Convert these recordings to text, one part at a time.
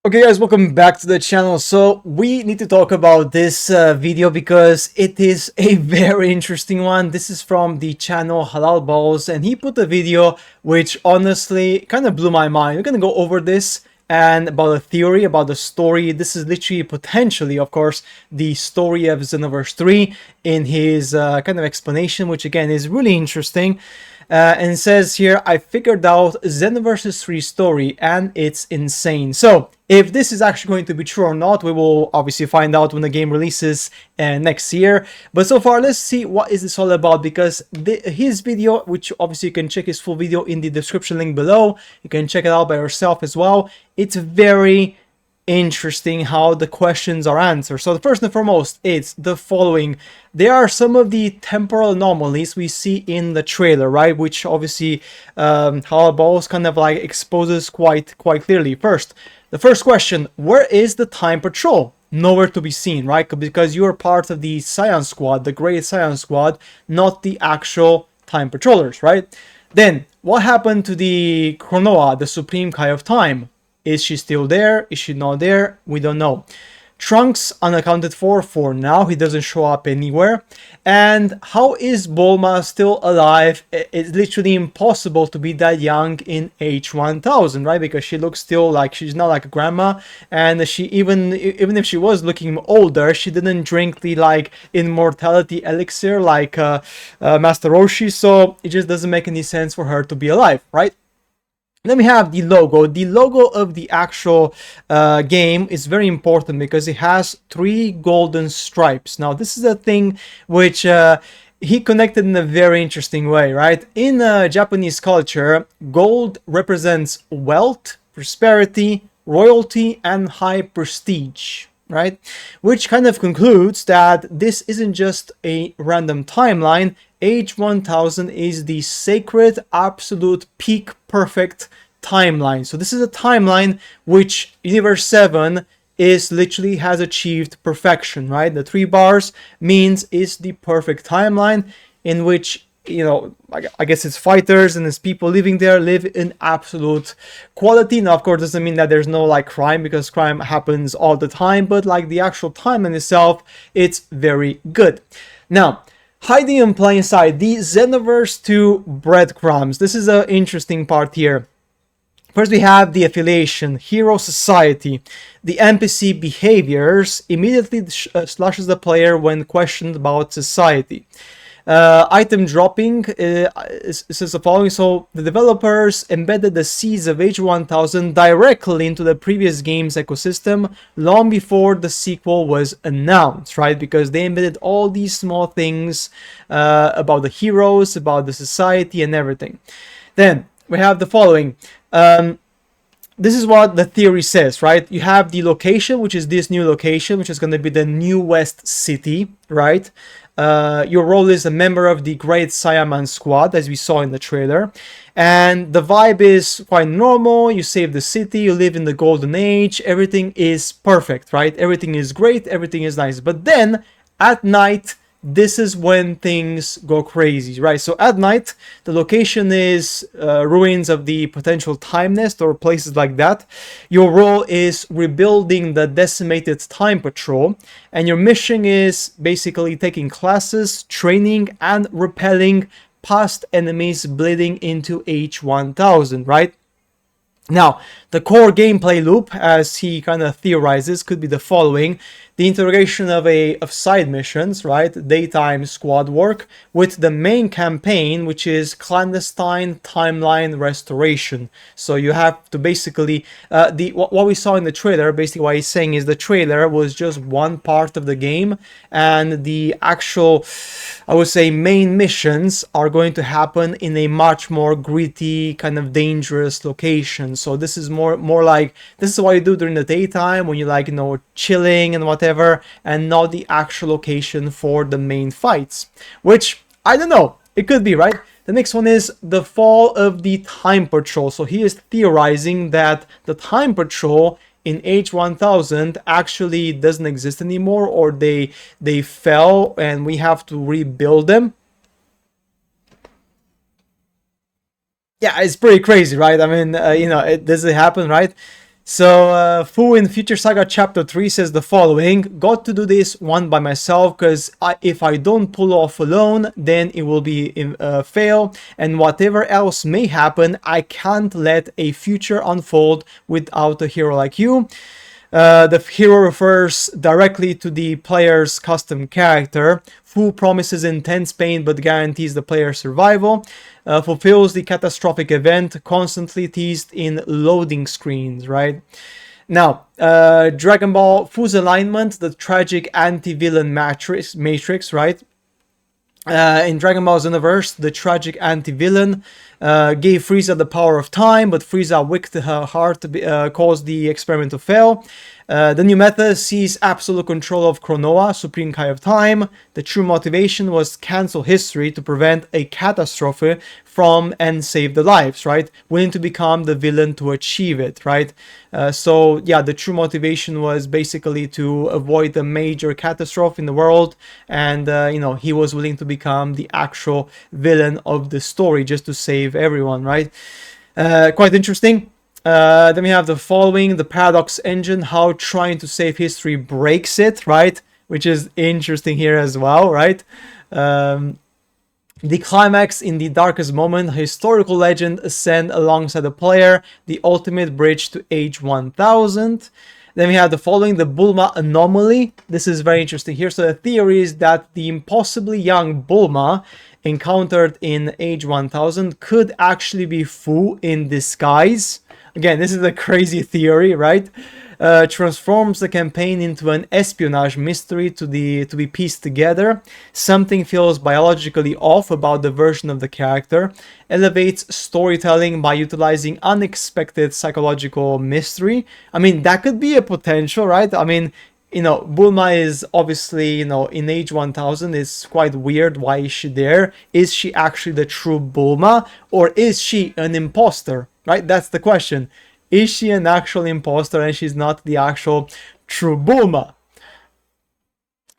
Okay guys, welcome back to the channel. So we need to talk about this video because it is a very interesting one. This is from the channel Halal Balls, and he put a video which honestly kind of blew my mind. We're gonna go over this and about the theory, about the story. This is literally potentially, of course, the story of Xenoverse 3 in his kind of explanation, which again is really interesting. And it says here, I figured out Xenoverse 3 story and it's insane. So if this is actually going to be true or not, we will obviously find out when the game releases next year. But so far, let's see what is this all about, because his video, which obviously you can check his full video in the description link below, you can check it out by yourself as well. It's very interesting how the questions are answered. So the first and foremost, it's the following. There are some of the temporal anomalies we see in the trailer, right? Which obviously Halal Balls kind of like exposes quite clearly. The first question, where is the Time Patrol? Nowhere to be seen, right? Because you are part of the Science Squad, the Great Science Squad, not the actual Time Patrollers, right? Then, what happened to the Chronoa, the Supreme Kai of Time? Is she still there? Is she not there? We don't know. Trunks unaccounted for now. He doesn't show up anywhere. And how is Bulma still alive? It's literally impossible to be that young in H1000, right? Because she looks still like she's not like a grandma, and she even if she was looking older, she didn't drink the like immortality elixir like Master Roshi, so it just doesn't make any sense for her to be alive, right? Then we have the logo. The logo of the actual game is very important because it has 3 golden stripes. Now, this is a thing which he connected in a very interesting way, right? In Japanese culture, gold represents wealth, prosperity, royalty, and high prestige, right? Which kind of concludes that this isn't just a random timeline. H1000 is the sacred, absolute, peak, perfect timeline. So this is a timeline which Universe 7 is literally has achieved perfection, right? The 3 bars means is the perfect timeline in which, you know, I guess it's fighters and it's people living there live in absolute quality. Now, of course, doesn't mean that there's no like crime, because crime happens all the time, but like the actual timeline itself, it's very good. Now, hiding in plain sight, the Xenoverse 2 breadcrumbs. This is an interesting part here. First, we have the affiliation, Hero Society. The NPC behaviors immediately slashes the player when questioned about society. Item dropping says the following. So the developers embedded the seeds of H1000 directly into the previous game's ecosystem long before the sequel was announced, right? Because they embedded all these small things about the heroes, about the society, and everything. Then we have the following. This is what the theory says, right? You have the location, which is this new location, which is going to be the New West City, right? Your role is a member of the Great Saiyaman Squad, as we saw in the trailer. And the vibe is quite normal. You save the city, you live in the golden age, everything is perfect, right? Everything is great, everything is nice. But then, at night, this is when things go crazy, right? So at night, the location is ruins of the potential time nest or places like that. Your role is rebuilding the decimated Time Patrol, and your mission is basically taking classes, training, and repelling past enemies bleeding into H1000, right? Now, the core gameplay loop, as he kind of theorizes, could be the following. The integration of side missions, right? Daytime squad work with the main campaign, which is clandestine timeline restoration. So you have to basically, what we saw in the trailer, basically what he's saying is the trailer was just one part of the game, and the actual, I would say, main missions are going to happen in a much more gritty, kind of dangerous location. So this is more like, this is what you do during the daytime when you're like, you know, chilling and whatever, and not the actual location for the main fights, which I don't know, it could be, right? The next one is the fall of the Time Patrol. So he is theorizing that the Time Patrol in H1000 actually doesn't exist anymore, or they fell and we have to rebuild them. Yeah, it's pretty crazy, right? I mean, you know, does it happen, right? So, Fu in Future Saga Chapter 3 says the following: got to do this one by myself, because if I don't pull off alone, then it will be fail, and whatever else may happen, I can't let a future unfold without a hero like you. The hero refers directly to the player's custom character. Fu promises intense pain but guarantees the player's survival. Fulfills the catastrophic event constantly teased in loading screens, right? Now, Dragon Ball Fu's alignment, the tragic anti-villain matrix, right? In Dragon Ball Xenoverse, the tragic anti-villain gave Frieza the power of time, but Frieza wicked her heart caused the experiment to fail. The new meta sees absolute control of Chronoa, Supreme Kai of Time. The true motivation was cancel history to prevent a catastrophe from and save the lives, right? Willing to become the villain to achieve it, right? So yeah, the true motivation was basically to avoid a major catastrophe in the world, and you know, he was willing to become the actual villain of the story just to save everyone, right? Quite interesting. Then we have the following: the paradox engine, how trying to save history breaks it, right? Which is interesting here as well, right? The climax in the darkest moment, historical legend ascend alongside the player, the ultimate bridge to age 1000. Then we have the following: the Bulma anomaly. This is very interesting here. So the theory is that the impossibly young Bulma encountered in age 1000 could actually be Fu in disguise. Again, this is a crazy theory, right? Transforms the campaign into an espionage mystery to be pieced together. Something feels biologically off about the version of the character. Elevates storytelling by utilizing unexpected psychological mystery. I mean, that could be a potential, right? I mean, you know, Bulma is obviously, you know, in age 1000. It's quite weird. Why is she there? Is she actually the true Bulma, or is she an imposter? Right? That's the question. Is she an actual imposter and she's not the actual true Bulma?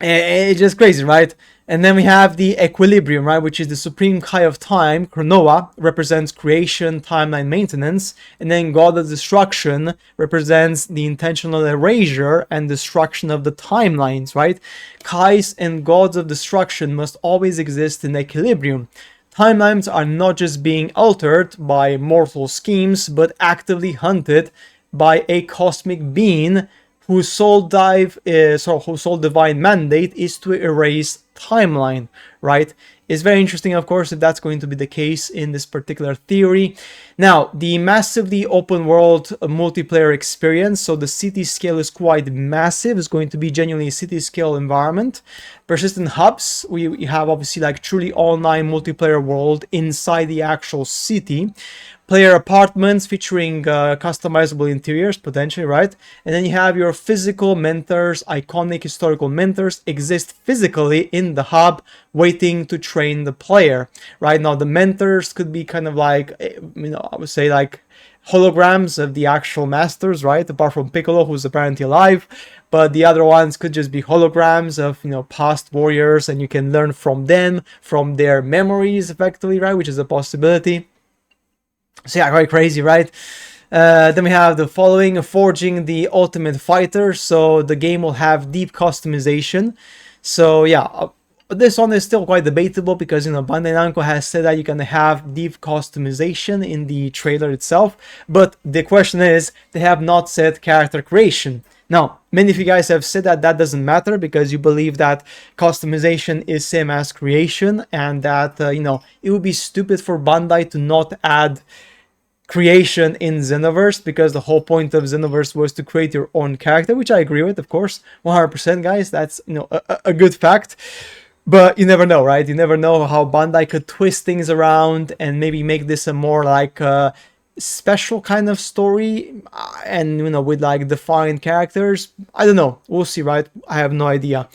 It's just crazy, right? And then we have the equilibrium, right, which is the supreme Kai of time. Chronoa represents creation, timeline maintenance, and then God of destruction represents the intentional erasure and destruction of the timelines, right? Kais and gods of destruction must always exist in equilibrium. Timelines are not just being altered by mortal schemes, but actively hunted by a cosmic being whose sole divine mandate is to erase timeline, right? It's very interesting, of course, if that's going to be the case in this particular theory. Now, the massively open world multiplayer experience, so the city scale is quite massive. It's going to be genuinely a city scale environment. Persistent hubs, we have obviously like truly online multiplayer world inside the actual city. Player apartments featuring customizable interiors, potentially, right? And then you have your physical mentors, iconic historical mentors exist physically in the hub, waiting to train the player, right? Now, the mentors could be kind of like, you know, I would say like holograms of the actual masters, right? Apart from Piccolo, who's apparently alive. But the other ones could just be holograms of, you know, past warriors, and you can learn from them, from their memories, effectively, right? Which is a possibility. So yeah, quite crazy, right? Then we have the following: forging the ultimate fighter. So the game will have deep customization. So yeah, this one is still quite debatable because, you know, Bandai Namco has said that you can have deep customization in the trailer itself. But the question is, they have not said character creation. Now, many of you guys have said that that doesn't matter because you believe that customization is same as creation, and that, you know, it would be stupid for Bandai to not add creation in Xenoverse, because the whole point of Xenoverse was to create your own character, which I agree with, of course, 100%, guys. That's, you know, a good fact. But you never know, right? You never know how Bandai could twist things around and maybe make this a more like special kind of story, and, you know, with like defined characters. I don't know. We'll see, right? I have no idea.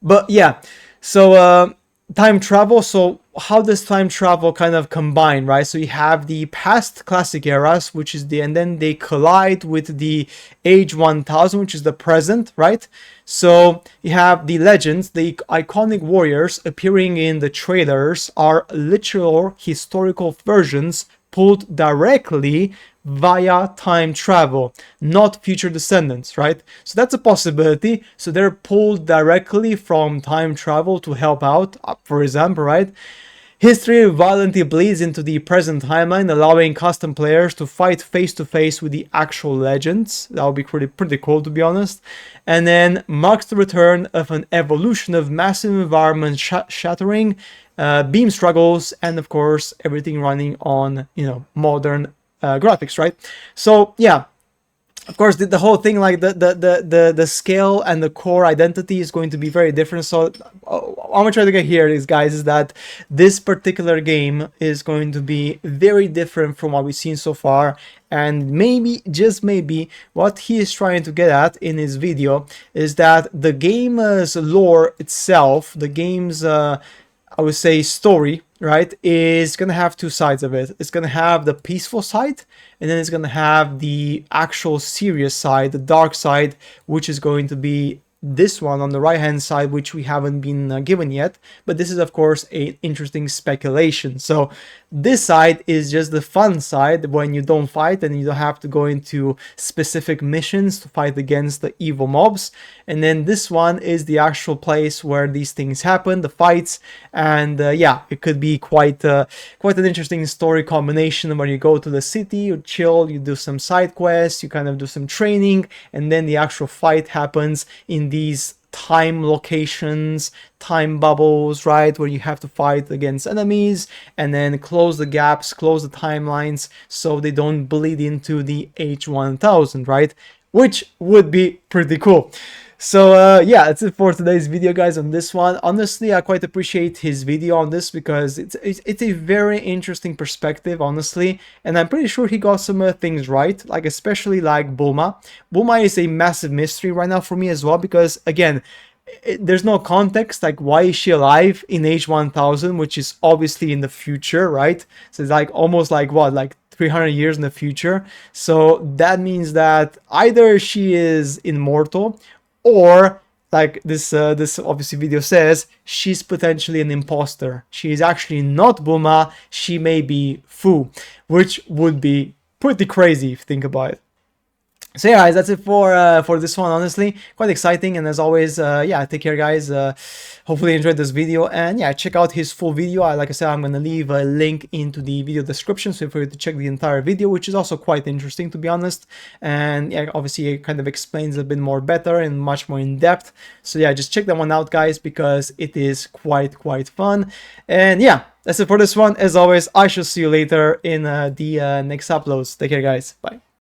But yeah, so time travel. So how does time travel kind of combine, right? So you have the past classic eras, which is and then they collide with the age 1000, which is the present, right? So you have the legends, the iconic warriors appearing in the trailers are literal historical versions pulled directly via time travel, not future descendants, right? So that's a possibility. So they're pulled directly from time travel to help out, for example, right? History violently bleeds into the present timeline, allowing custom players to fight face to face with the actual legends. That would be pretty cool, to be honest. And then marks the return of an evolution of massive environment shattering, beam struggles, and of course everything running on modern graphics, right? So yeah, of course the whole thing, like the scale and the core identity is going to be very different. So I'm gonna try to get here is, guys, is that this particular game is going to be very different from what we've seen so far, and maybe, just maybe, what he is trying to get at in his video is that the game's lore itself, the game's I would say story, right, is gonna have two sides of it. It's gonna have the peaceful side, and then it's gonna have the actual serious side, the dark side, which is going to be this one on the right hand side, which we haven't been given yet, but this is of course a interesting speculation. So this side is just the fun side, when you don't fight and you don't have to go into specific missions to fight against the evil mobs. And then this one is the actual place where these things happen, the fights. And yeah, it could be quite an interesting story combination where you go to the city, you chill, you do some side quests, you kind of do some training, and then the actual fight happens in these time locations, time bubbles, right, where you have to fight against enemies and then close the gaps, close the timelines so they don't bleed into the H1000, right, which would be pretty cool. So yeah, that's it for today's video, guys, on this one. Honestly, I quite appreciate his video on this because it's a very interesting perspective, honestly, and I'm pretty sure he got some things right, like especially like Bulma. Bulma is a massive mystery right now for me as well, because again, there's no context, like why is she alive in H1000, which is obviously in the future, right? So it's like almost like what, like 300 years in the future. So that means that either she is immortal, or like this obviously video says, she's potentially an imposter. She is actually not Bulma, she may be Fu, which would be pretty crazy if you think about it. So yeah, guys, that's it for this one. Honestly, quite exciting, and as always, yeah, take care, guys. Hopefully you enjoyed this video, and yeah, check out his full video. Like I said, I'm gonna leave a link into the video description, so feel free to check the entire video, which is also quite interesting, to be honest. And yeah, obviously it kind of explains a bit more better and much more in depth. So yeah, just check that one out, guys, because it is quite fun. And yeah, that's it for this one. As always, I shall see you later in the next uploads. Take care, guys. Bye.